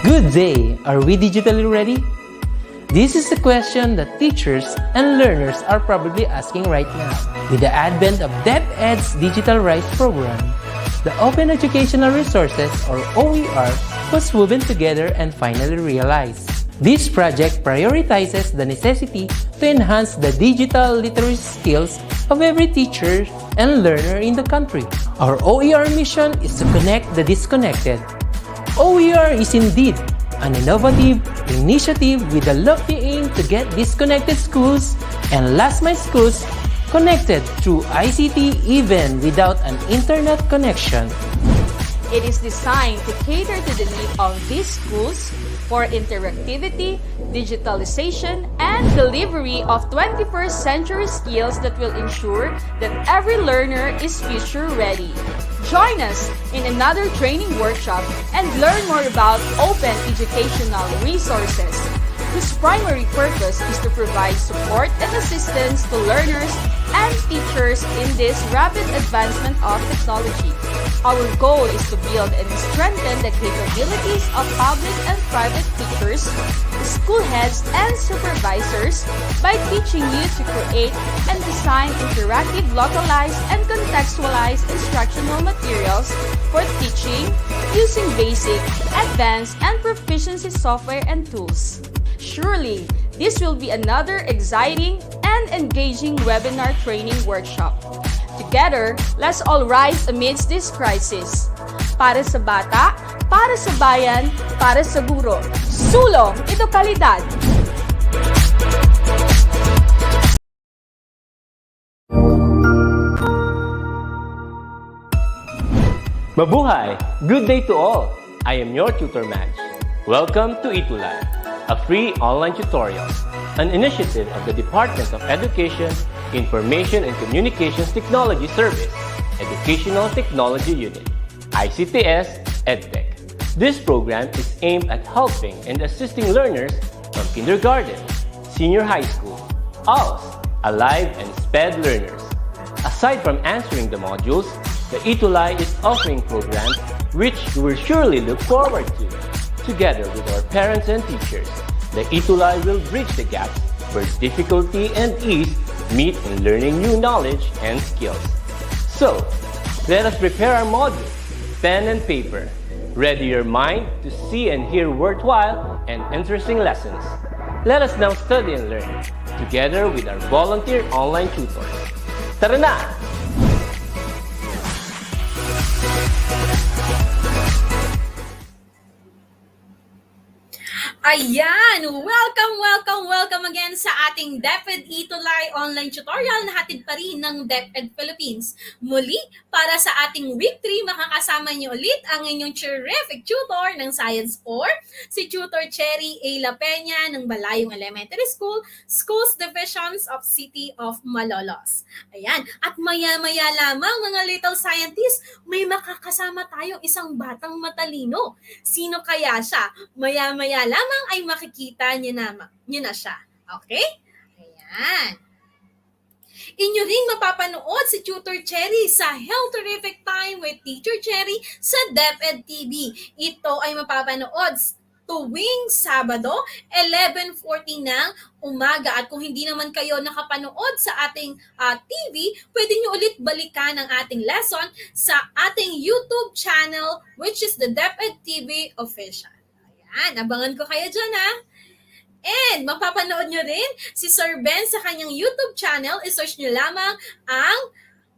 Good day! Are we digitally ready? This is a question that teachers and learners are probably asking right now. With the advent of DepEd's Digital Rights program, the Open Educational Resources, or OER, was woven together and finally realized. This project prioritizes the necessity to enhance the digital literacy skills of every teacher and learner in the country. Our OER mission is to connect the disconnected. OER is indeed an innovative initiative with a lofty aim to get disconnected schools and last-mile schools connected through ICT even without an internet connection. It is designed to cater to the need of these schools for interactivity, digitalization, and delivery of 21st century skills that will ensure that every learner is future ready. Join us in another training workshop and learn more about open educational resources, whose primary purpose is to provide support and assistance to learners and teachers in this rapid advancement of technology. Our goal is to build and strengthen the capabilities of public and private teachers, school heads, and supervisors by teaching you to create and design interactive, localized, and contextualized instructional materials for teaching using basic, advanced, and proficiency software and tools. Surely, this will be another exciting and engaging webinar training workshop. Together, let's all rise amidst this crisis. Para sa bata, para sa bayan, para sa guro. Sulong edukalidad! Mabuhay! Good day to all! I am your tutor Madge. Welcome to ETUlay, a free online tutorial, an initiative of the Department of Education, Information and Communications Technology Service, Educational Technology Unit, ICTS EdTech. This program is aimed at helping and assisting learners from kindergarten, senior high school, ALS, Alive, and SPED learners. Aside from answering the modules, the ETUlay is offering programs which you will surely look forward to. Together with our parents and teachers, the ETUlay will bridge the gaps where difficulty and ease meet in learning new knowledge and skills. So, let us prepare our modules, pen and paper. Ready your mind to see and hear worthwhile and interesting lessons. Let us now study and learn, together with our volunteer online tutors. Tara na! Ayan! Welcome again sa ating DepEd ETUlay online tutorial na hatid pa rin ng DepEd Philippines. Muli, para sa ating week 3, makakasama niyo ulit ang inyong terrific tutor ng Science 4, si Tutor Cherry A. La Peña ng Balayong Elementary School, Schools Divisions of City of Malolos. Ayan, at maya-maya lamang mga little scientists, may makakasama tayong isang batang matalino. Sino kaya siya? Maya-maya lamang ay makikita niyo na siya. Okay? Ayan. Inyo ring mapapanood si Tutor Cherry sa Health Terrific Time with Teacher Cherry sa DepEd TV. Ito ay mapapanood tuwing Sabado, 11:40 ng umaga. At kung hindi naman kayo nakapanood sa ating TV, pwede nyo ulit balikan ang ating lesson sa ating YouTube channel, which is the DepEd TV Official. Ayan, abangan ko kayo dyan ha. And mapapanood nyo rin si Sir Ben sa kanyang YouTube channel. I-search nyo lamang ang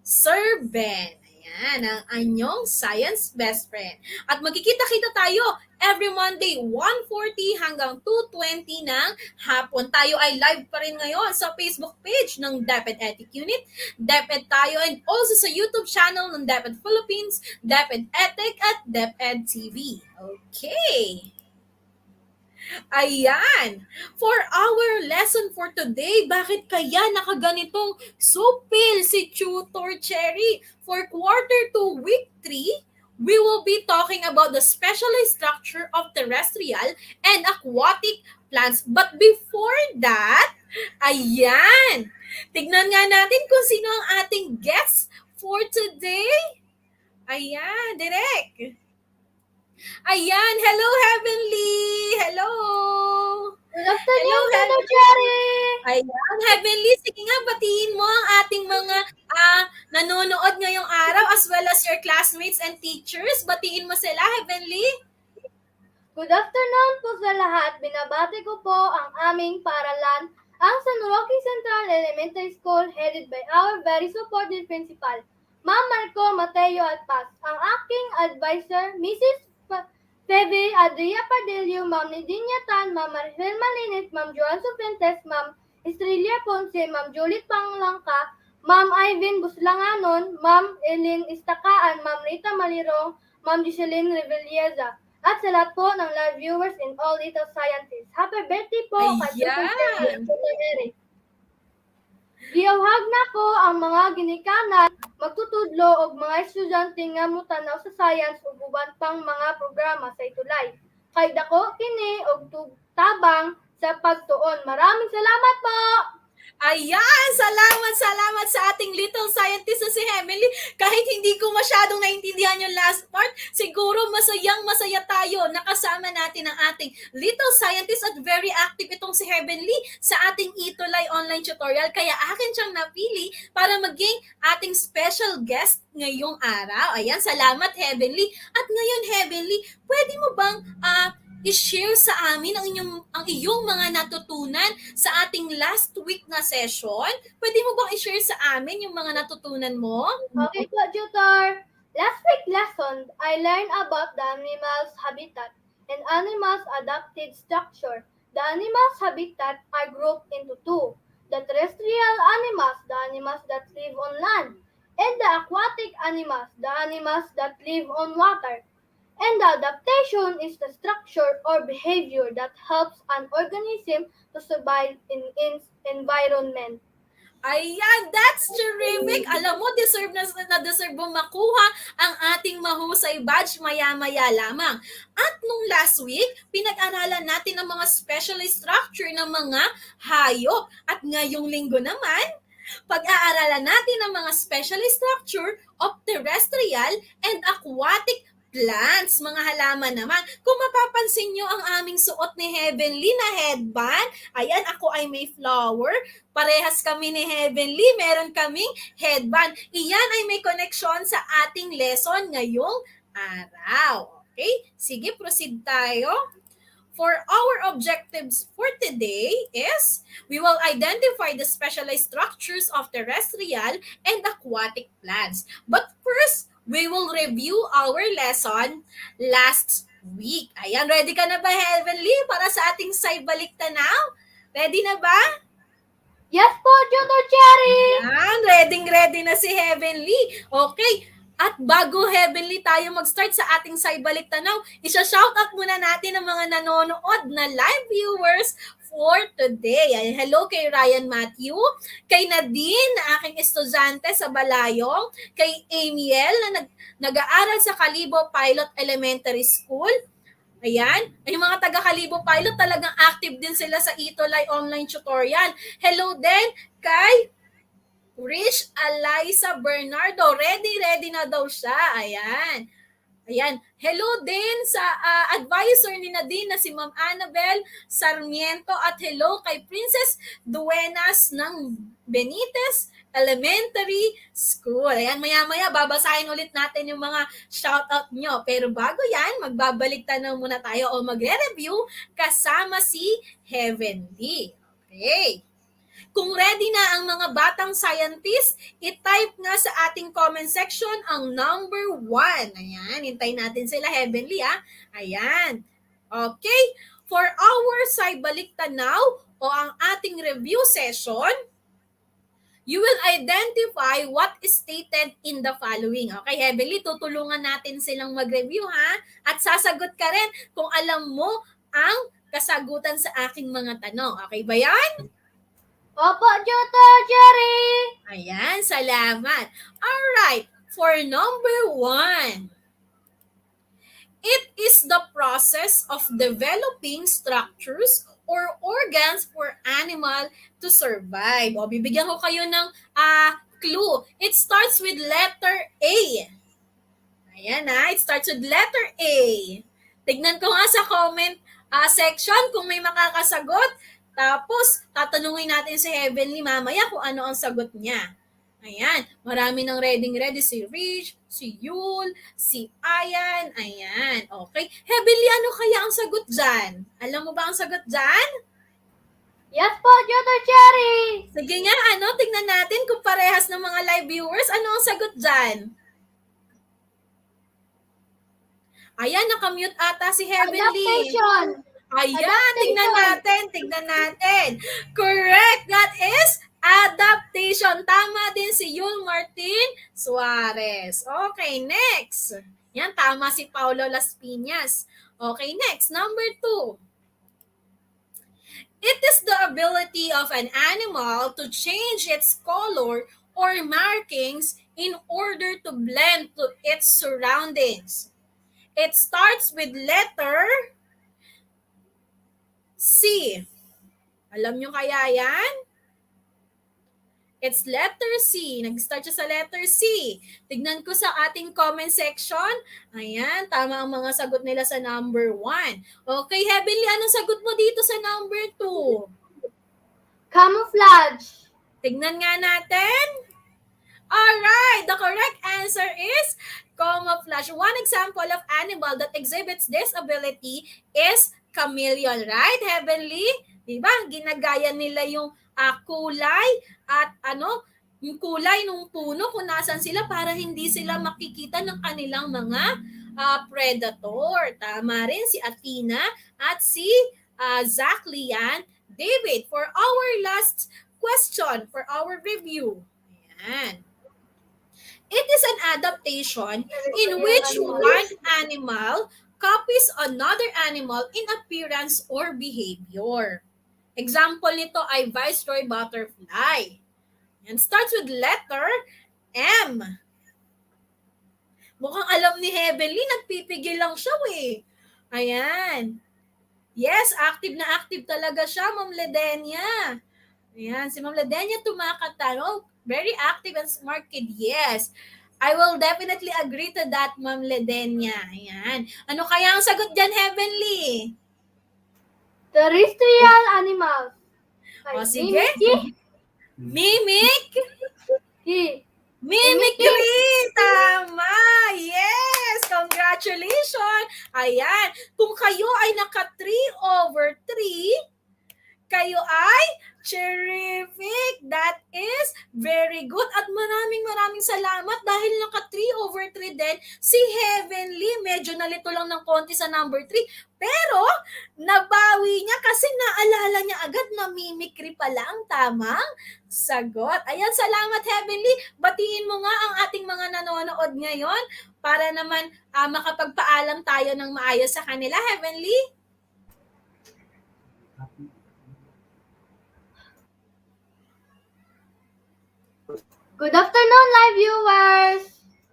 Sir Ben. Ayan, ang anyong science best friend. At magkikita-kita tayo every Monday, 1:40 hanggang 2:20 ng hapon. Tayo ay live pa rin ngayon sa Facebook page ng DepEd Educational Unit, DepEd tayo, and also sa YouTube channel ng DepEd Philippines, DepEd EdTech at DepEd TV. Okay. Ayan, for our lesson for today, bakit kaya nakaganitong supil si Tutor Cherry? For quarter 2, week 3, we will be talking about the specialized structure of terrestrial and aquatic plants. But before that, ayan, tignan nga natin kung sino ang ating guest for today. Ayan, Direk. Ayan, hello Heavenly! Hello! Good Hello, afternoon, Tutor Heavenly! Cherry! Ayan, Heavenly, sige nga, batiin mo ang ating mga nanonood ngayong araw as well as your classmates and teachers. Batiin mo sila, Heavenly. Good afternoon po sa lahat. Binabati ko po ang aming paaralan, ang San Roque Central Elementary School headed by our very supportive principal, Ma'am Marco Mateo Alpas, ang aking advisor, Mrs. Febe Adria Padillo, Ma'am Nidinya Tan, Ma'am Maricel Malinit, Ma'am Joan Sufentes, Ma'am Estrella Ponce, Ma'am Julie Panglangka, Ma'am Ivan Buslanganon, Ma'am Elin Istakaan, Ma'am Rita Malirong, Ma'am Giseline Revelieza, at sa lahat po ng live viewers and all little scientists. Happy birthday po kay Tutor Cherry at Tutor Eric. Giyawhag na ko ang mga ginikanan, magtutudlo og mga estudyante nga mutanaw sa science ug uban pang mga programa sa ETUlay. Kay dako kini og tabang sa pagtuon. Maraming salamat po. Ayan, salamat sa ating little scientist na si Heavenly. Kahit hindi ko masyadong naintindihan yung last part, siguro masaya tayo nakasama natin ang ating little scientist at very active itong si Heavenly sa ating ETUlay online tutorial. Kaya akin siyang napili para maging ating special guest ngayong araw. Ayan, salamat Heavenly. At ngayon Heavenly, pwede mo bang i-share sa amin ang iyong mga natutunan sa ating last week na session? Pwede mo bang i-share sa amin yung mga natutunan mo? Okay po, Tutor. Last week lesson, I learned about the animal's habitat and animals' adapted structure. The animals' habitat are grouped into two. The terrestrial animals, the animals that live on land, and the aquatic animals, the animals that live on water. And the adaptation is the structure or behavior that helps an organism to survive in its environment. Ayan, that's terrific. Alam mo, deserve mo makuha ang ating mahusay badge maya-maya lamang. At nung last week, pinag-aralan natin ang mga specialist structure ng mga hayop. At ngayong linggo naman, pag-aaralan natin ang mga specialist structure of terrestrial and aquatic plants, mga halaman naman. Kung mapapansin nyo ang aming suot ni Heavenly na headband, ayan, ako ay may flower. Parehas kami ni Heavenly, meron kaming headband. Iyan ay may koneksyon sa ating lesson ngayong araw. Okay? Sige, proceed tayo. For our objectives for today is we will identify the specialized structures of terrestrial and aquatic plants. But first, we will review our lesson last week. Ayan, ready ka na ba, Heavenly, para sa ating saybalik tanaw? Ready na ba? Yes po, Tutor Cherry! Ayan, ready na si Heavenly. Okay, at bago Heavenly tayo mag-start sa ating saybalik tanaw, isa-shoutout muna natin ang mga nanonood na live viewers for today. Ay, hello kay Ryan Matthew, kay Nadine na aking estudyante sa Balayong, kay Amiel na nag-aaral sa Kalibo Pilot Elementary School. Ayan, ay yung mga taga-Kalibo Pilot talagang active din sila sa ETUlay online tutorial. Hello din kay Rich Eliza Bernardo. Ready na daw siya. Ayan. Hello din sa advisor ni Nadine na si Ma'am Annabel Sarmiento at hello kay Princess Duenas ng Benitez Elementary School. Ayan, maya-maya babasahin ulit natin yung mga shoutout nyo. Pero bago yan, magbabalik tanaw muna tayo o magre-review kasama si Heavenly. Okay. Kung ready na ang mga batang scientist, i-type nga sa ating comment section ang number 1. Ayan, hintayin natin sila, Heavenly, Ayan. Okay, for our saybalik tanaw o ang ating review session, you will identify what is stated in the following. Okay, Heavenly, tutulungan natin silang mag-review, At sasagot ka rin kung alam mo ang kasagutan sa aking mga tanong. Okay ba yan? Opo, Tutor Cherry! Ayan, salamat. Alright, for number 1, it is the process of developing structures or organs for animal to survive. O, bibigyan ko kayo ng clue. It starts with letter A. Ayan it starts with letter A. Tignan ko nga sa comment section kung may makakasagot. Tapos, tatanungin natin si Heavenly mamaya kung ano ang sagot niya. Ayan, marami ng ready si Rich, si Yul, si Ayan, ayan, okay. Heavenly, ano kaya ang sagot dyan? Alam mo ba ang sagot dyan? Yes po, Tutor Cherry! Sige nga, tingnan natin kung parehas ng mga live viewers, ano ang sagot dyan? Ayan, nakamute ata si Heavenly. Adaptation! Ayan, tignan natin. Correct, that is adaptation. Tama din si Yul Martin Suarez. Okay, next. Yan, tama si Paulo Las Piñas. Okay, next, number 2. It is the ability of an animal to change its color or markings in order to blend to its surroundings. It starts with letter C. Alam nyo kaya yan? It's letter C. Nag-start siya sa letter C. Tignan ko sa ating comment section. Ayan, tama ang mga sagot nila sa number 1. Okay, Heavenly, anong sagot mo dito sa number 2? Camouflage! Tignan nga natin. Alright, the correct answer is camouflage. One example of animal that exhibits this ability is chameleon, right, Heavenly? Diba? Ginagaya nila yung kulay at yung kulay ng puno kung nasan sila para hindi sila makikita ng kanilang mga predator. Tama rin si Athena at si Zach Lian David for our last question, for our review. Ayan. It is an adaptation in which one animal copies another animal in appearance or behavior. Example nito ay Viceroy butterfly. And starts with letter M. Mukhang alam ni Heavenly, nagpipigil lang siya eh. Ayan. Yes, active na active talaga siya, Ma'am Ledenia. Ayan, si Ma'am Ledenia tumakatanong. Very active and smart kid, yes. I will definitely agree to that, Ma'am Ledenia. Ayan. Ano kaya ang sagot dyan, Heavenly? Terrestrial animals. O, sige. Mimic? Mimicry. Mimicry! Tama! Yes! Congratulations! Ayan. Kung kayo ay naka 3/3, kayo ay terrific. That is very good. At maraming salamat dahil naka 3/3 din si Heavenly. Medyo nalito lang ng konti sa number 3. Pero nabawi niya kasi naalala niya agad na mimicry pala ang tamang sagot. Ayan, salamat Heavenly. Batiin mo nga ang ating mga nanonood ngayon para naman makapagpaalam tayo ng maayos sa kanila, Heavenly. Good afternoon, live viewers!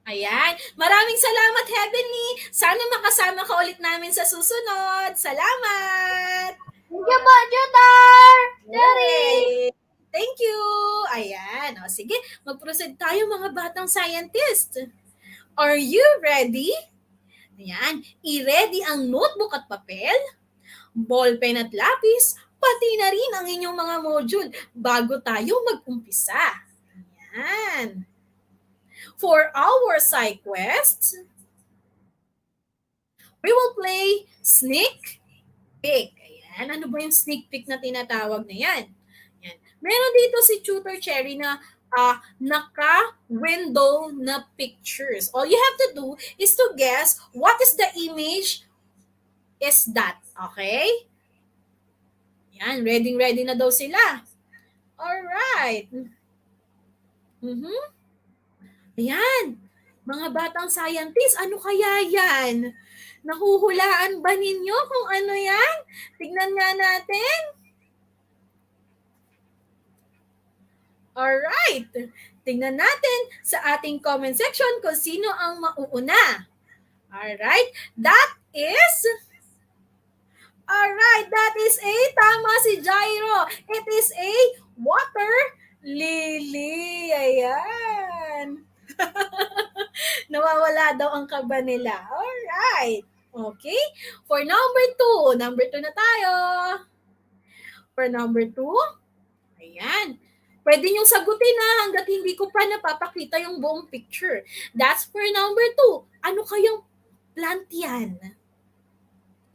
Ayan. Maraming salamat, Heavenly. Sana makasama ka ulit namin sa susunod. Salamat! Thank you po, Tutor! Cherry! Yay! Thank you! Ayan. O, sige, mag-proceed tayo mga batang scientist. Are you ready? Ayan. I-ready ang notebook at papel, ballpen at lapis, pati na rin ang inyong mga module bago tayo mag-umpisa. Ayan. For our side quests, we will play sneak peek. Ayan. Ano ba yung sneak peek na tinatawag na yan? Ayan. Meron dito si Tutor Cherry na naka-window na pictures. All you have to do is to guess what is the image is that. Okay? Yan. Ready na daw sila. Alright. Ayan. Mga batang scientists, ano kaya yan? Nahuhulaan ba ninyo kung ano yan? Tignan nga natin. Alright. Tingnan natin sa ating comment section kung sino ang mauuna. Alright. That is A. Tama si Jairo. It is A. Water lily. Ayan. Nawawala daw ang kaba nila. Alright. Okay? For number 2 na tayo. For number 2, ayan. Pwede niyong sagutin na hanggat hindi ko pa napapakita yung buong picture. That's for number 2. Ano kayang plant yan?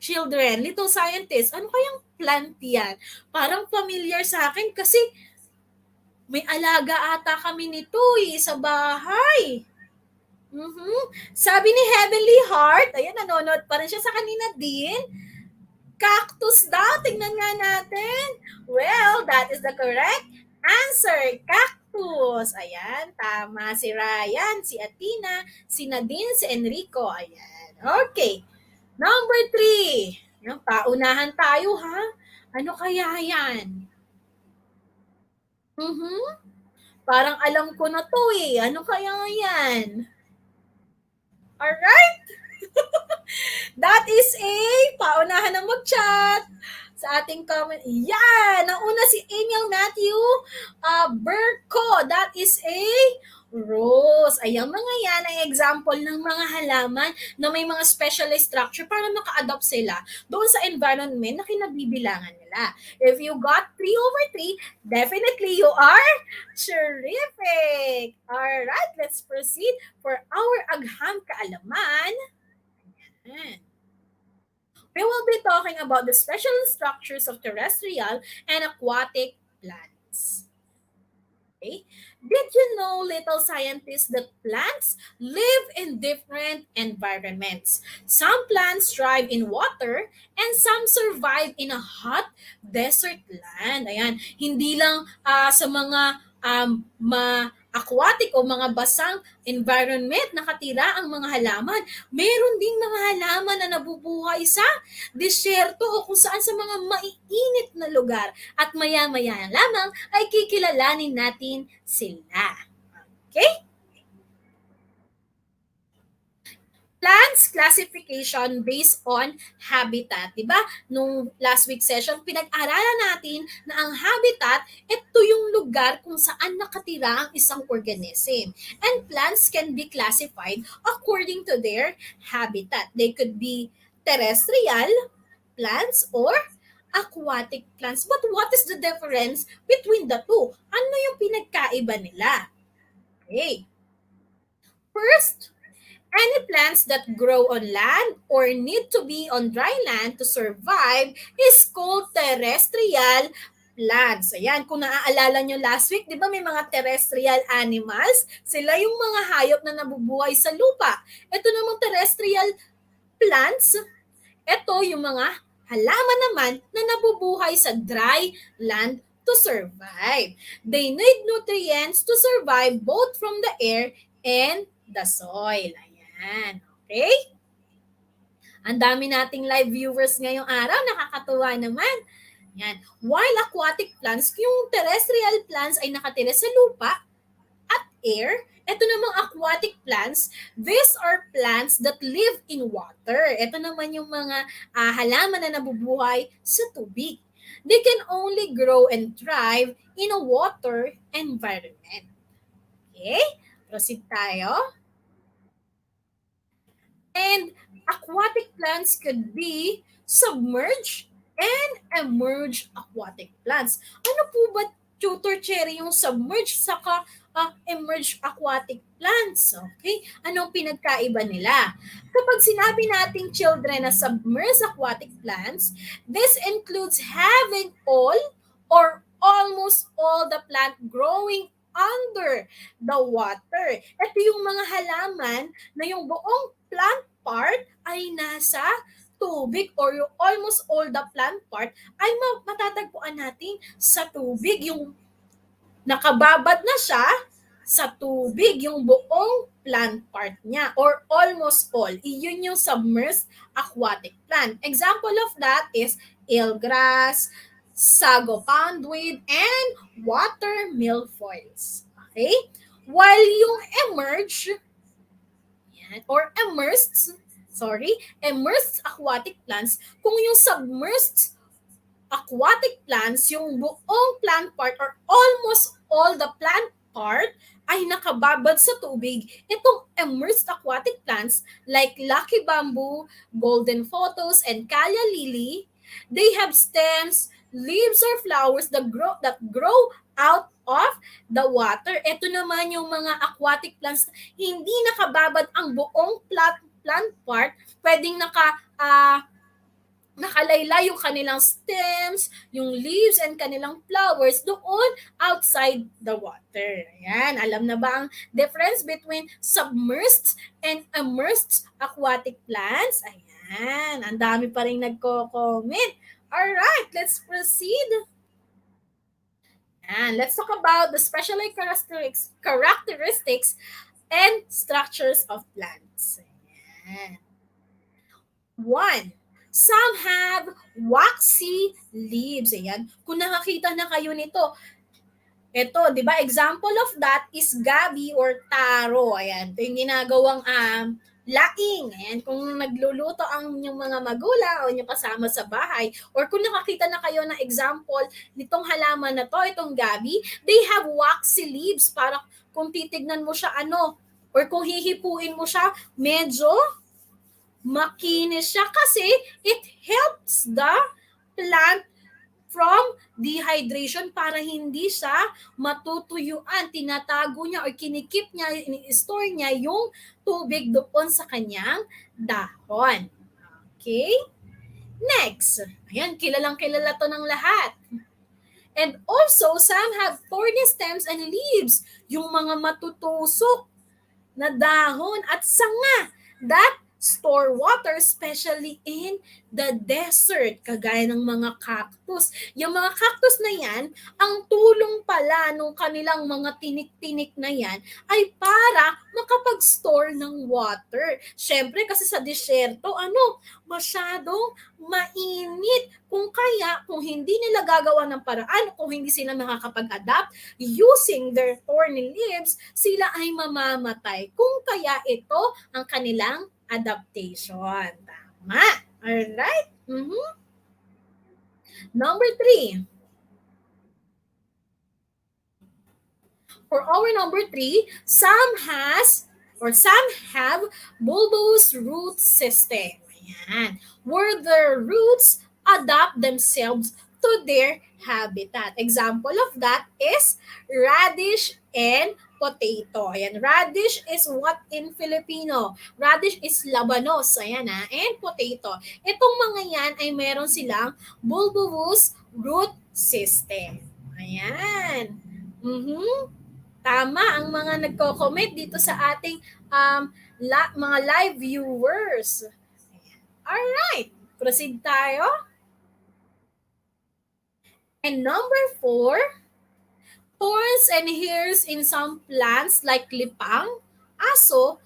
Children, little scientists, ano kayang plant yan? Parang familiar sa akin kasi may alaga ata kami nito sa bahay. Sabi ni Heavenly Heart, ayan, nanonood pa rin siya sa kanina din. Cactus daw. Tingnan nga natin. Well, that is the correct answer. Cactus. Ayan, tama. Si Ryan, si Atina, si Nadine, si Enrico. Ayan. Okay. Number 3. Yan, paunahan tayo, ha? Ano kaya yan? Parang alam ko na to Ano kaya yan? Alright? That is a paunahan ng mag-chat sa ating comment. Yan! Nauna si Emil Matthew Berco. That is a rose. Ayan mga yan ay example ng mga halaman na may mga specialized structure para maka-adopt sila doon sa environment na kinabibilangan nila. If you got 3/3, definitely you are terrific! Alright, let's proceed for our agham kaalaman. We will be talking about the special structures of terrestrial and aquatic plants. Okay? Did you know, little scientists, that plants live in different environments? Some plants thrive in water and some survive in a hot desert land. Ayan, hindi lang sa mga aquatic o mga basang environment nakatira ang mga halaman. Meron ding mga halaman na nabubuhay sa disyerto o kung saan sa mga maiinit na lugar. At maya-maya lamang ay kikilalanin natin sila. Okay? Plants classification based on habitat. Diba? Nung last week session, pinag-aralan natin na ang habitat, ito yung lugar kung saan nakatira ang isang organism. And plants can be classified according to their habitat. They could be terrestrial plants or aquatic plants. But what is the difference between the two? Ano yung pinagkaiba nila? Okay. First, any plants that grow on land or need to be on dry land to survive is called terrestrial plants. Ayan, kung naaalala nyo last week, di ba may mga terrestrial animals? Sila yung mga hayop na nabubuhay sa lupa. Ito namang terrestrial plants, ito yung mga halaman naman na nabubuhay sa dry land to survive. They need nutrients to survive both from the air and the soil. Ayan. Okay? Ang dami nating live viewers ngayong araw. Nakakatuwa naman. Yan. While aquatic plants, yung terrestrial plants ay nakatira sa lupa at air, ito namang aquatic plants, these are plants that live in water. Ito naman yung mga halaman na nabubuhay sa tubig. They can only grow and thrive in a water environment. Okay? Proceed tayo. And aquatic plants could be submerged and emerged aquatic plants. Ano po ba, Tutor Cherry, yung submerged saka emerged aquatic plants? Okay? Anong pinagkaiba nila? Kapag sinabi nating children na submerged aquatic plants, this includes having all or almost all the plant growing under the water. Ito yung mga halaman na yung buong plant part ay nasa tubig or yung almost all the plant part ay matatagpuan natin sa tubig. Yung nakababad na siya sa tubig, yung buong plant part niya or almost all. Iyon yung submerged aquatic plant. Example of that is eelgrass, sago pondweed, and water milfoils. Okay? While yung emerged immersed aquatic plants, kung yung submerged aquatic plants, yung buong plant part or almost all the plant part ay nakababad sa tubig, itong immersed aquatic plants like lucky bamboo, golden photos, and calla lily, they have stems, leaves, or flowers that grow out of the water. Ito naman yung mga aquatic plants, hindi nakababad ang buong plant part, pwedeng nakalaylay yung kanilang stems, yung leaves, and kanilang flowers doon outside the water. Ayan, alam na ba ang difference between submerged and immersed aquatic plants? Ayan, ang dami pa rin nagko-comment. Alright, let's proceed. And let's talk about the specialized characteristics and structures of plants. Ayan. 1. Some have waxy leaves. Ayan. Kung nakakita na kayo nito, ito, di ba, example of that is gabi or taro. Ayan, ito yung ginagawang laing. Ayan, kung nagluluto ang inyong mga magulang o inyong kasama sa bahay, or kung nakakita na kayo ng example nitong halaman na to, itong gabi, they have waxy leaves para kung titignan mo siya or kung hihipuin mo siya, medyo makinis siya kasi it helps the plant from dehydration para hindi siya matutuyuan. Tinatago niya or kinikip niya, ini-store niya yung tubig doon sa kanyang dahon. Okay? Next. Ayan, kilalang kilala to ng lahat. And also, some have thorny stems and leaves. Yung mga matutusok na dahon at sanga that store water, especially in the desert, kagaya ng mga cactus. Yung mga cactus na yan, ang tulong pala nung kanilang mga tinik-tinik na yan ay para makapag-store ng water. Siyempre, kasi sa disyerto, masyadong mainit. Kung hindi nila gagawa ng paraan, kung hindi sila makakapag-adapt using their thorny leaves, sila ay mamamatay. Kung kaya ito ang kanilang adaptation. Tama. Alright? Number 3. For our number 3, some have bulbous root system. Ayan. Where the roots adapt themselves to their habitat. Example of that is radish and potato. Ayan, radish is what in Filipino? Radish is labanos. Ayan and potato. Itong mga yan ay meron silang bulbous root system. Ayan. Tama ang mga nagko-comment dito sa ating mga live viewers. Alright, proceed tayo. And number 4, thorns and hairs in some plants like lipang aso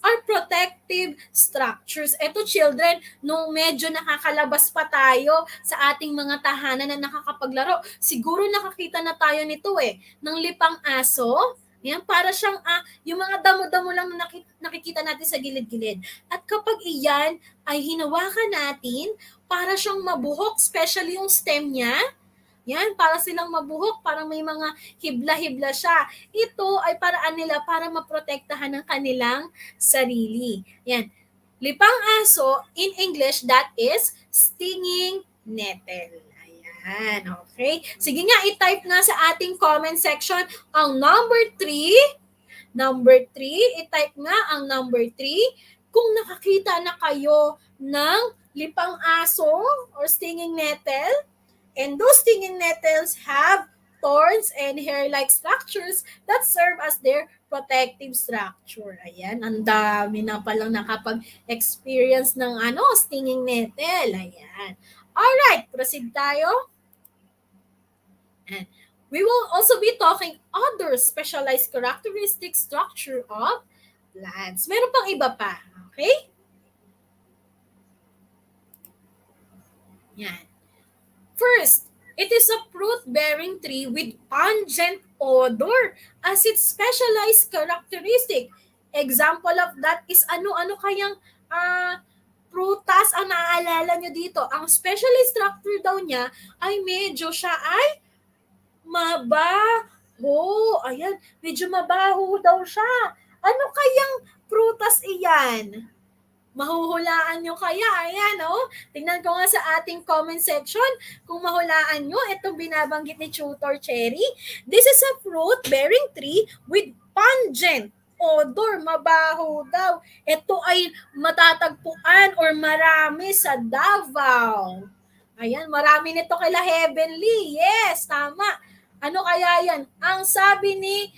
are protective structures. Ito children, nung medyo nakakalabas pa tayo sa ating mga tahanan na nakakapaglaro, siguro nakakita na tayo nito ng lipang aso. Yan, para siyang yung mga damo-damo lang na nakikita natin sa gilid-gilid. At kapag iyan ay hinawakan natin, para siyang mabuhok, especially yung stem niya. Yan, para silang mabuhok, parang may mga hibla-hibla siya. Ito ay paraan nila para maprotektahan ng kanilang sarili. Yan. Lipang aso, in English, that is stinging nettle. Ayan, okay. Sige nga, i-type nga sa ating comment section ang number 3. Number 3, i-type nga ang number 3. Kung nakakita na kayo ng lipang aso or stinging nettle, and those stinging nettles have thorns and hair-like structures that serve as their protective structure. Ayan, ang dami na palang nakapag-experience ng stinging nettle. Ayan. Alright, proceed tayo. And we will also be talking other specialized characteristic structure of plants. Meron pang iba pa. Okay? Yan. First, it is a fruit-bearing tree with pungent odor as its specialized characteristic. Example of that is ano kayang prutas ang naaalala nyo dito. Ang specialized structure daw niya ay medyo siya ay Oh, ayan. Medyo mabaho daw siya. Ano kayang prutas iyan? Mahuhulaan nyo kaya? Ayan, oh. Tingnan ko nga sa ating comment section kung mahulaan nyo itong binabanggit ni Tutor Cherry. This is a fruit-bearing tree with pungent odor. Mabaho daw. Ito ay matatagpuan or marami sa Davao. Ayan, marami nito kila Heavenly. Yes, tama. Ano kaya yan? Ang sabi ni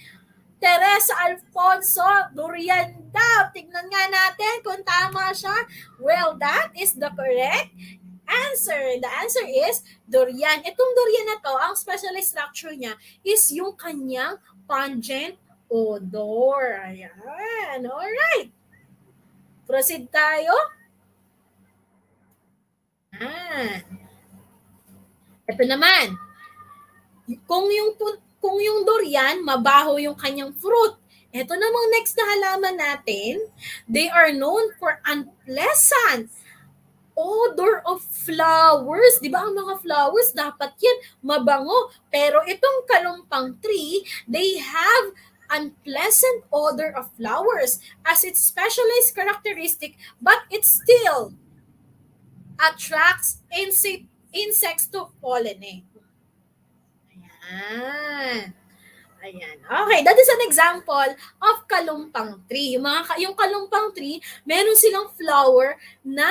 Teresa Alfonso, durian daw. Tignan nga natin kung tama siya. Well, that is the correct answer. The answer is durian. Itong durian na to, ang specialized structure niya is yung kanyang pungent odor. Ayan. Alright. Proceed tayo. Ito naman. Kung yung durian, mabaho yung kanyang fruit. Ito namang next na halaman natin, they are known for unpleasant odor of flowers. Di ba ang mga flowers, dapat yan mabango. Pero itong kalumpang tree, they have unpleasant odor of flowers as its specialized characteristic, but it still attracts insects to pollinate. Ayan. Okay, that is an example of kalumpang tree. Yung kalumpang tree, meron silang flower na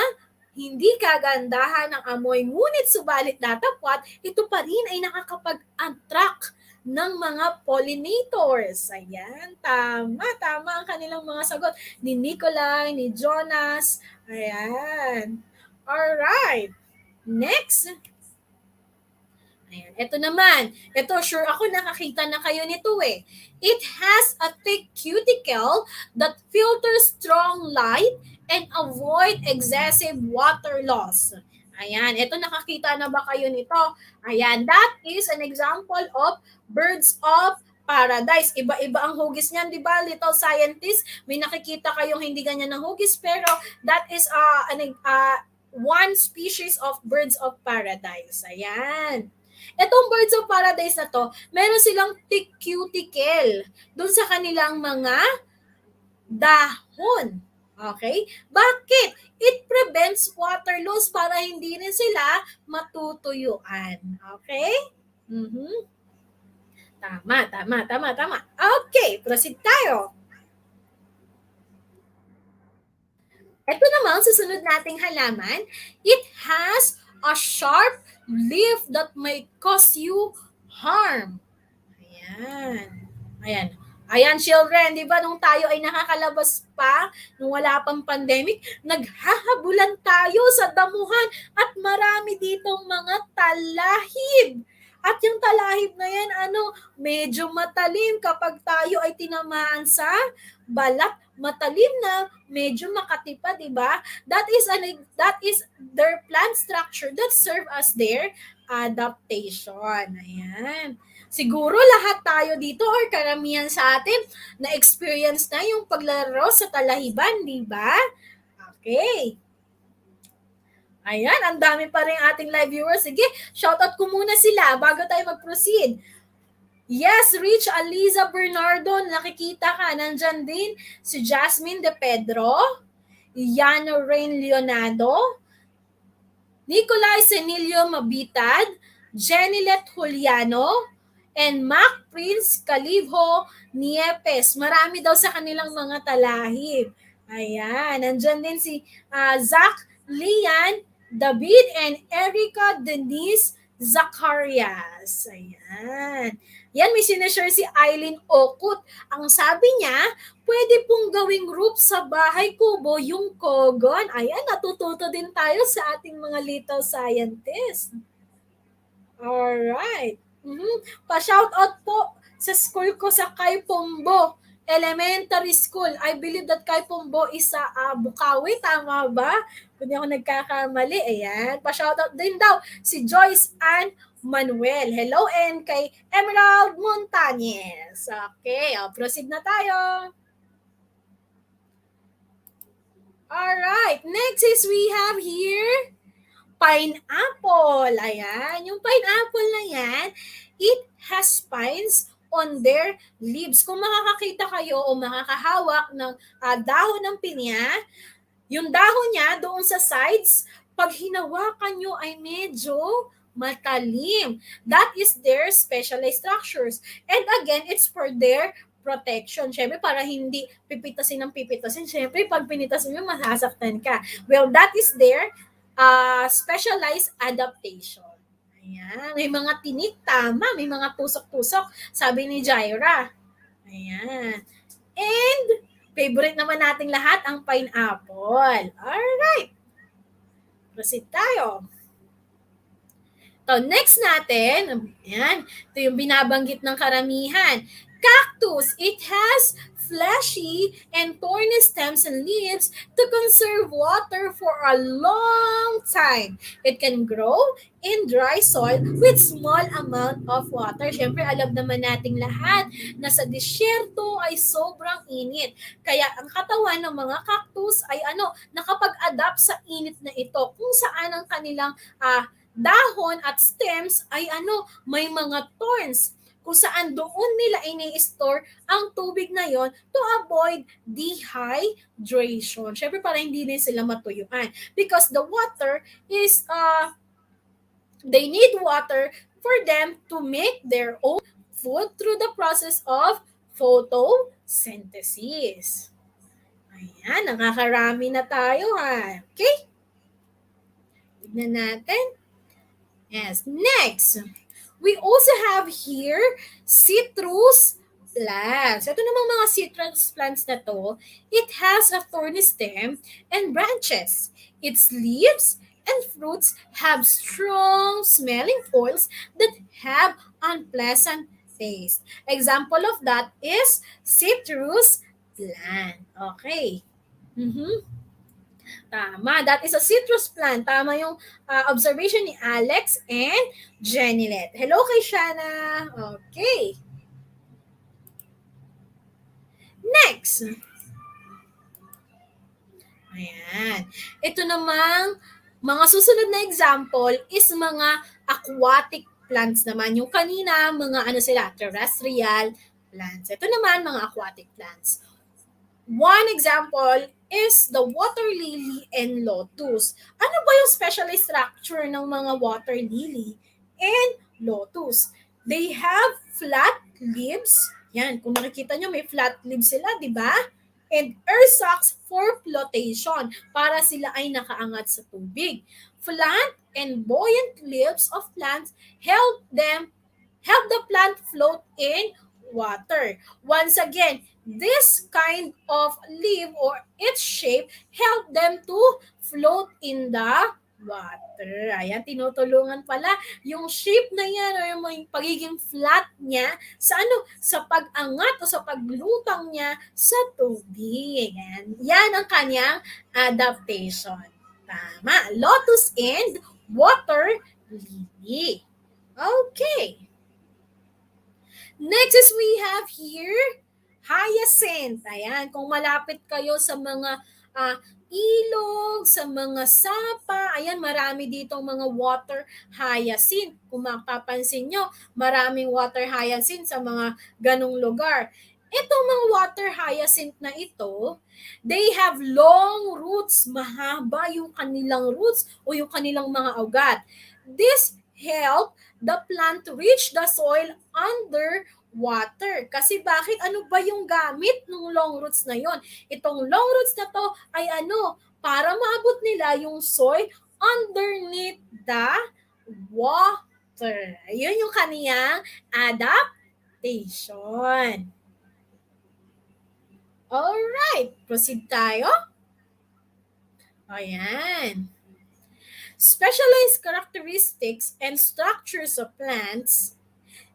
hindi kagandahan ng amoy, ngunit subalit datapwat, ito pa rin ay nakakapag-attract ng mga pollinators. Ayan, tama ang kanilang mga sagot ni Nicolay, ni Jonas. Ayan. Alright. Next. Ayan. Ito naman. Ito, sure ako nakakita na kayo nito eh. It has a thick cuticle that filters strong light and avoid excessive water loss. Ayan. Ito, nakakita na ba kayo nito? Ayan. That is an example of birds of paradise. Iba-iba ang hugis niyan, di ba? Little scientist, may nakikita kayong hindi ganyan ng hugis, pero that is one species of birds of paradise. Ayan. Itong birds of paradise na to, meron silang thick cuticle dun sa kanilang mga dahon. Okay? Bakit? It prevents water loss para hindi rin sila matutuyuan. Okay? Tama. Okay, proceed tayo. Ito naman, susunod nating halaman, it has a sharp leaf that may cause you harm. Ayan, children, di ba nung tayo ay nakakalabas pa, nung wala pang pandemic, naghahabulan tayo sa damuhan at marami ditong mga talahib. At yung talahib na yan, medyo matalim kapag tayo ay tinamaan sa balat, matalim na, medyo makatipa, di ba? That is their plant structure that serve as their adaptation. Ayan. Siguro lahat tayo dito or karamihan sa atin na experience na yung paglaro sa talahiban, di ba? Okay. Ayan, ang dami pa rin ating live viewers. Sige, shoutout ko muna sila bago tayo mag-proceed. Yes, Rich Aliza Bernardo, nakikita ka. Nandyan din si Jasmine De Pedro, Yana Rain Leonardo, Nicolay Senilio Mabitad, Jenilet Juliano, and Mac Prince Calibho Niepes. Marami daw sa kanilang mga talahib. Ayan, nandyan din si Zach Lian, David, and Erica Denise Zacarias. Ayan. Yan, may sinashare si Eileen Okut. Ang sabi niya, pwede pong gawing roof sa bahay kubo yung kogon. Ayan, natututo din tayo sa ating mga little scientists. Alright. Pa-shoutout po sa school ko sa Kaipombo Elementary School. I believe that Kaipombo is sa Bukawi. Tama ba? Kung di ako nagkakamali. Ayan. Pa-shoutout din daw si Joyce Ann Manuel. Hello, and kay Emerald Montañez. Okay, proceed na tayo. Alright, next is we have here pineapple. Ayan, yung pineapple na yan, it has spines on their leaves. Kung makakakita kayo o makakahawak ng dahon ng pinya, yung dahon niya doon sa sides, pag hinawakan nyo ay medyo matalim. That is their specialized structures. And again, it's for their protection. Siyempre, para hindi pipitasin ng pipitasin. Siyempre, pag pinitasin mo, masasaktan ka. Well, that is their specialized adaptation. Ayan. May mga tinik, tama. May mga tusok-tusok. Sabi ni Jaira. Ayan. And, favorite naman nating lahat, ang pineapple. Alright. Proceed tayo. So, next natin, ayan, ito yung binabanggit ng karamihan. Cactus, it has fleshy and thorny stems and leaves to conserve water for a long time. It can grow in dry soil with small amount of water. Siyempre, alam naman nating lahat na sa disyerto ay sobrang init. Kaya ang katawan ng mga cactus ay nakapag-adapt sa init na ito kung saan ang kanilang dahon at stems ay may mga thorns kung saan doon nila ini-store ang tubig na yon to avoid dehydration. Syempre para hindi din sila matuyuan. Because the water is, they need water for them to make their own food through the process of photosynthesis. Ayan, nakakarami na tayo ha. Okay? Tignan natin. Yes, next. We also have here citrus plants. Ito namang mga citrus plants na to, it has a thorny stem and branches. Its leaves and fruits have strong smelling oils that have unpleasant taste. Example of that is citrus plant. Okay. Tama. That is a citrus plant. Tama yung observation ni Alex and Jenilet. Hello kay Shana. Okay. Next. Ayan. Ito namang mga susunod na example is mga aquatic plants naman. Yung kanina, mga terrestrial plants. Ito naman, mga aquatic plants. One example is the water lily and lotus. Ano ba yung specialized structure ng mga water lily and lotus? They have flat leaves. Yan, kung nakikita nyo, may flat leaves sila, di ba? And air sacs for flotation, para sila ay nakaangat sa tubig. Flat and buoyant leaves of plants help the plant float in water. Once again, this kind of leaf or its shape help them to float in the water. Ayan, tinutulungan pala yung shape na yan o yung pagiging flat niya sa pag-angat o sa paglutang niya sa tubig. Yan ang kanyang adaptation. Tama. Lotus and water lily. Okay. Next is we have here hyacinth. Ayan, kung malapit kayo sa mga ilog, sa mga sapa, ayan, marami ditong mga water hyacinth. Kung mapapansin nyo, maraming water hyacinth sa mga ganong lugar. Itong mga water hyacinth na ito, they have long roots. Mahaba yung kanilang roots o yung kanilang mga ugat. This help the plant to reach the soil under water. Kasi bakit? Ano ba yung gamit ng long roots na yon? Itong long roots na to ay para maabot nila yung soil underneath the water. Ayun yung kaniyang adaptation. Alright, proceed tayo. Ayan. Specialized characteristics and structures of plants.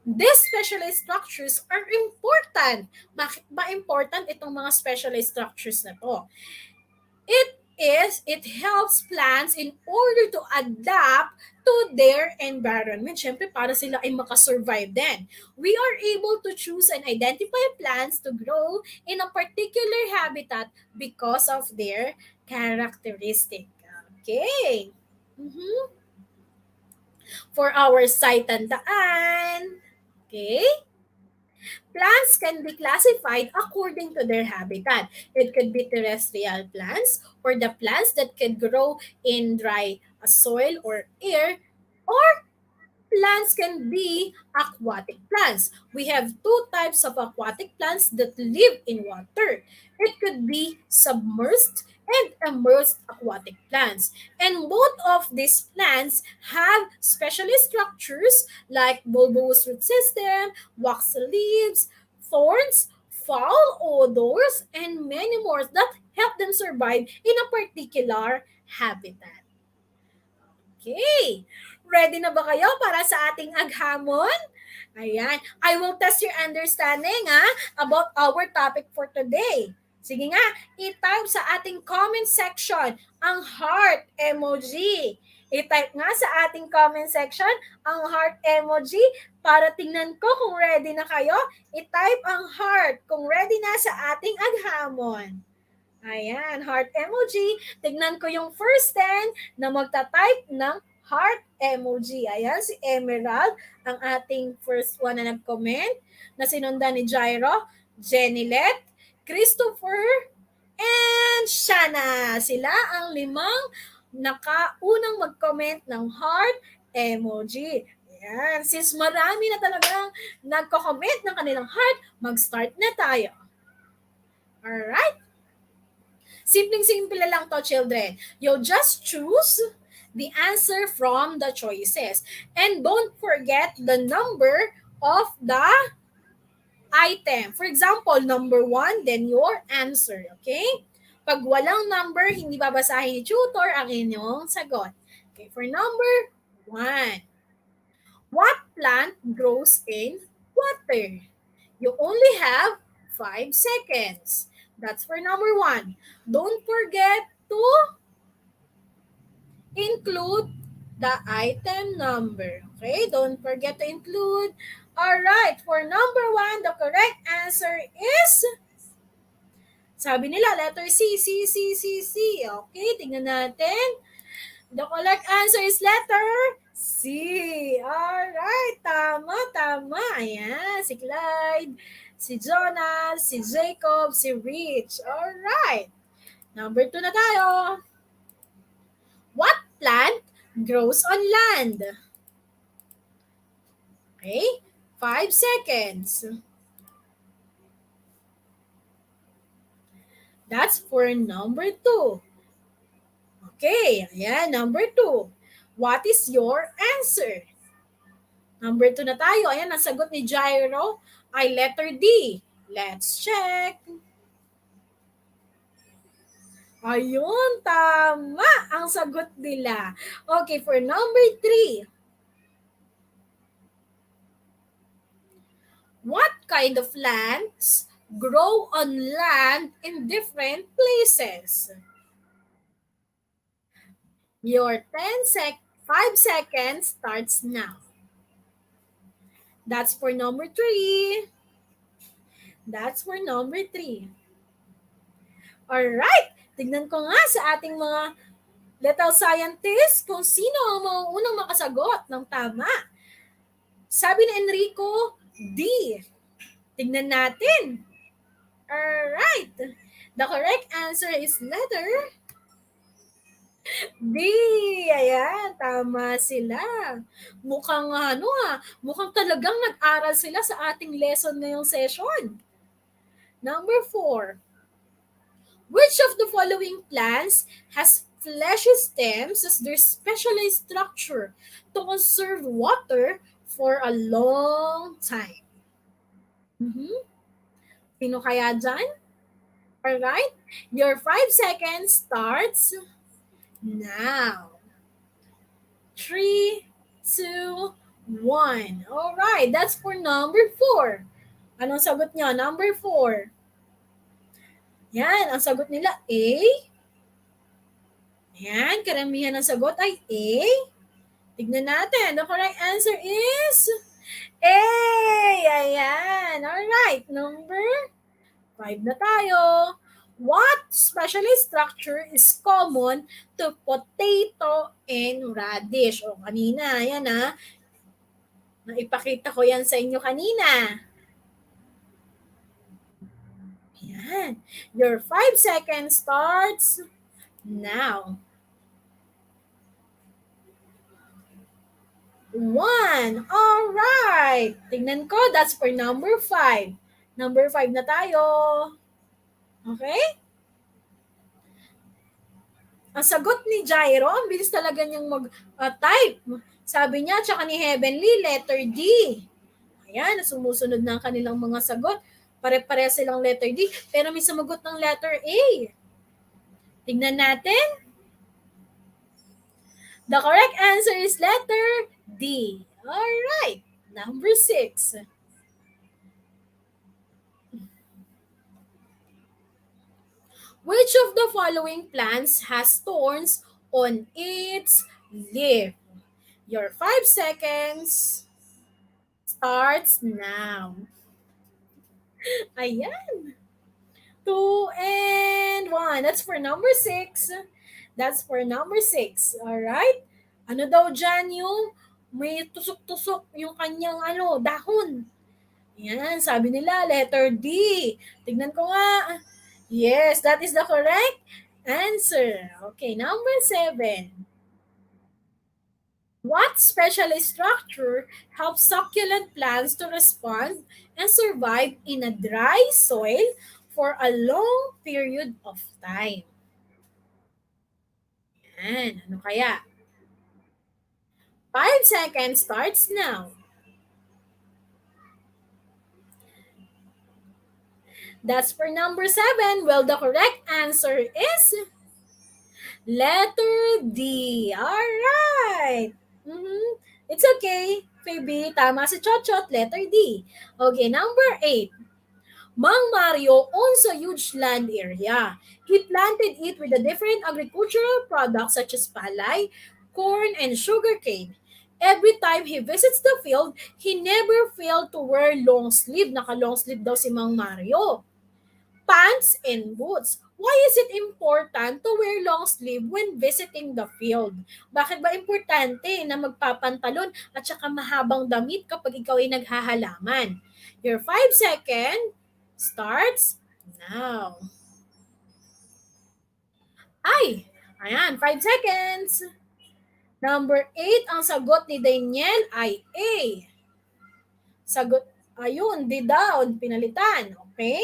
These specialized structures are important. Bakit ba important itong mga specialized structures na to? It helps plants in order to adapt to their environment. Siyempre, para sila ay makasurvive din. We are able to choose and identify plants to grow in a particular habitat because of their characteristic. Okay. For our site tandaan. Okay? Plants can be classified according to their habitat. It could be terrestrial plants or the plants that can grow in dry soil or air, or plants can be aquatic plants. We have two types of aquatic plants that live in water. It could be submerged and immersed aquatic plants. And both of these plants have special structures like bulbous root system, waxy leaves, thorns, foul odors, and many more that help them survive in a particular habitat. Okay. Ready na ba kayo para sa ating aghamon? Ayan. I will test your understanding about our topic for today. Sige nga, i-type sa ating comment section ang heart emoji. I-type nga sa ating comment section ang heart emoji para tingnan ko kung ready na kayo. I-type ang heart kung ready na sa ating aghamon. Ayan, heart emoji. Tignan ko yung first 10 na magta-type ng heart emoji. Ayan, si Emerald, ang ating first one na nag-comment, na sinundan ni Jairo, Jenilet, Christopher, and Shana. Sila ang 5 nakaunang mag-comment ng heart emoji. Ayan, since marami na talagang nagko-comment ng kanilang heart, mag-start na tayo. Alright? Simpleng-simple lang to, children. You'll just choose the answer from the choices. And don't forget the number of the item. For example, number 1, then your answer. Okay? Pag walang number, hindi babasahin ni tutor ang inyong sagot. Okay, for number 1. What plant grows in water? You only have 5 seconds. That's for number 1. Don't forget to include the item number. Okay? Don't forget to include. Alright, for number 1, the correct answer is, sabi nila, letter C, C, C, C, C. Okay, tingnan natin. The correct answer is letter C. Alright, tama. Ayan, si Clyde, si Jonas, si Jacob, si Rich. Alright. Number 2 na tayo. What plant grows on land? Okay, 5 seconds. That's for number 2. Okay, ayan, number 2. What is your answer? Number 2 na tayo. Ayan, ang sagot ni Jairo ay letter D. Let's check. Ayun, tama ang sagot nila. Okay, for number 3. What kind of plants grow on land in different places? Your 5 seconds starts now. That's for number 3. That's for number 3. Alright, tignan ko nga sa ating mga little scientists kung sino ang unang makasagot ng tama. Sabi ni Enrico, D. Tignan natin. Alright, the correct answer is letter D. Ayan, tama sila. Mukhang mukhang talagang nag-aral sila sa ating lesson ngayong session. Number 4. Which of the following plants has fleshy stems as their specialized structure to conserve water for a long time? Sino kaya dyan? Alright, your 5 seconds starts now. 3, 2, 1. Alright, that's for number 4. Anong sagot nyo? Number 4. Yan, ang sagot nila A. Yan, karamihan ng sagot ay A. Tignan natin. The correct answer is A. Ayan. Alright, number 5 na tayo. What specialist structure is common to potato and radish? O kanina, yan Naipakita ko yan sa inyo kanina. Ayan. Your 5 seconds starts now. 1. Alright. Tingnan ko, that's for number 5. Number 5 na tayo. Okay? Ang sagot ni Jairo, ang bilis talaga niyang mag-type. Sabi niya, tsaka ni Heavenly, letter D. Ayan, sumusunod na ang kanilang mga sagot. Pare-pare silang letter D, pero may sumagot ng letter A. Tingnan natin. The correct answer is letter D. Alright, number 6. Which of the following plants has thorns on its leaf? Your 5 seconds starts now. Ayan. 2 and 1. That's for number 6. That's for number 6. Alright? Ano daw dyan yung may tusok-tusok yung kanyang dahon? Yan, sabi nila, letter D. Tignan ko nga. Yes, that is the correct answer. Okay, number 7. What special structure helps succulent plants to respond and survive in a dry soil for a long period of time? Yan, ano kaya? 5 seconds starts now. That's for number 7. Well, the correct answer is letter D. Alright. It's okay, Phoebe. Tama si Chochot, letter D. Okay, number 8. Mang Mario owns a huge land area. He planted it with the different agricultural products such as palay, corn, and sugarcane. Every time he visits the field, he never failed to wear long sleeve. Naka-long sleeve daw si Mang Mario. Pants and boots. Why is it important to wear long sleeve when visiting the field? Bakit ba importante na magpapantalon at saka mahabang damit kapag ikaw ay naghahalaman? Your 5 seconds starts now. Ayan, 5 seconds. Number 8, ang sagot ni Daniel ay A. Sagot, ayun, D daw, pinalitan. Okay?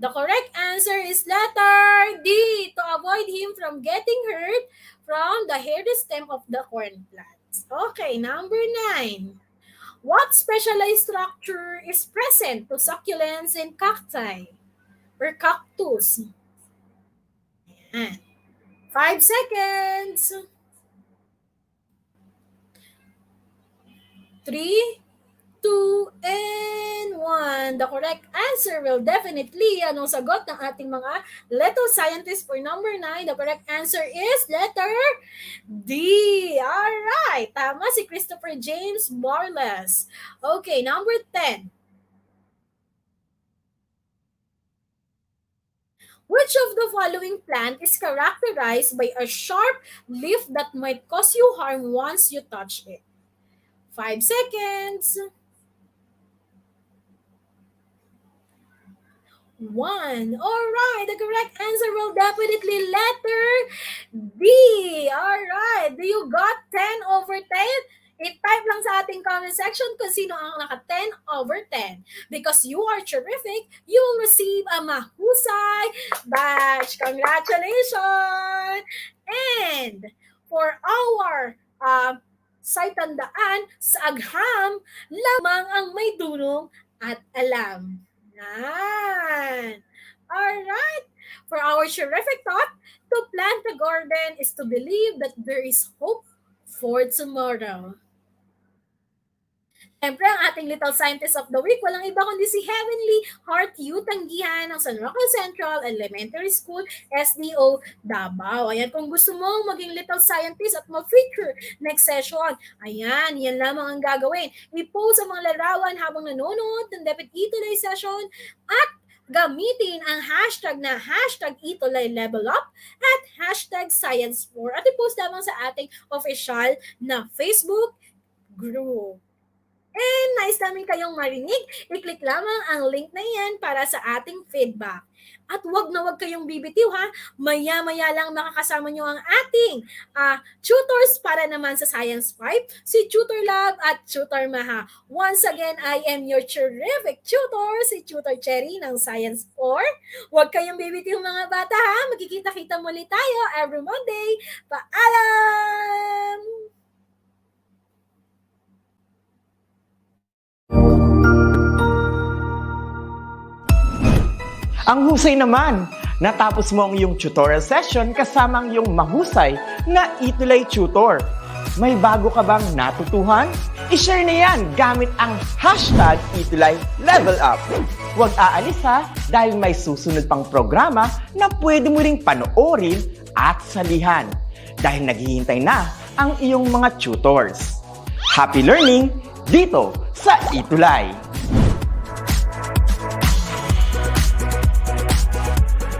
The correct answer is letter D, to avoid him from getting hurt from the hairy stem of the corn plants. Okay, number 9. What specialized structure is present to succulents and cacti or cactus? Ayan. 5 seconds. 3, 2, and 1. The correct answer will definitely, anong sagot ng ating mga little scientists for number 9? The correct answer is letter D. Alright, tama si Christopher James Morles. Okay, number 10. Which of the following plant is characterized by a sharp leaf that might cause you harm once you touch it? 5 seconds. 1. Alright, the correct answer will definitely letter D. Alright, do you got 10 over 10? I-type lang sa ating comment section kung sino ang naka 10 over 10. Because you are terrific, you will receive a mahusay badge. Congratulations! And for our saitandaan sa agham, lamang ang may dunong at alam. Yan. Alright. For our terrific thought, to plant a garden is to believe that there is hope for tomorrow. Siyempre, ang ating little scientist of the week, walang iba kundi si Heavenly Heart U. Tanggihan ng San Roque Central Elementary School, SDO, Davao. Ayan, kung gusto mong maging little scientist at mag-feature next session, ayan, yan lamang ang gagawin. I-post ang mga larawan habang nanonood ng DepEd ETUlay session at gamitin ang hashtag na hashtag ETUlay Level Up at hashtag Science4 at i-post lamang sa ating official na Facebook group. And nice namin kayong marinig. I-click lamang ang link na yan para sa ating feedback. At wag na wag kayong bibitiw ha. Maya-maya lang makakasama nyo ang ating tutors para naman sa Science 5, si Tutor Love at Tutor Maha. Once again, I am your terrific tutor, si Tutor Cherry ng Science 4. Wag kayong bibitiw mga bata ha. Magkikita-kita muli tayo every Monday. Paalam! Ang husay naman! Natapos mo ang iyong tutorial session kasama ang iyong mahusay na ETUlay tutor. May bago ka bang natutuhan? I-share na yan gamit ang hashtag #ETUlayLevelUp. Huwag aalis ha dahil may susunod pang programa na pwede mo ring panoorin at salihan dahil naghihintay na ang iyong mga tutors. Happy learning dito sa ETUlay!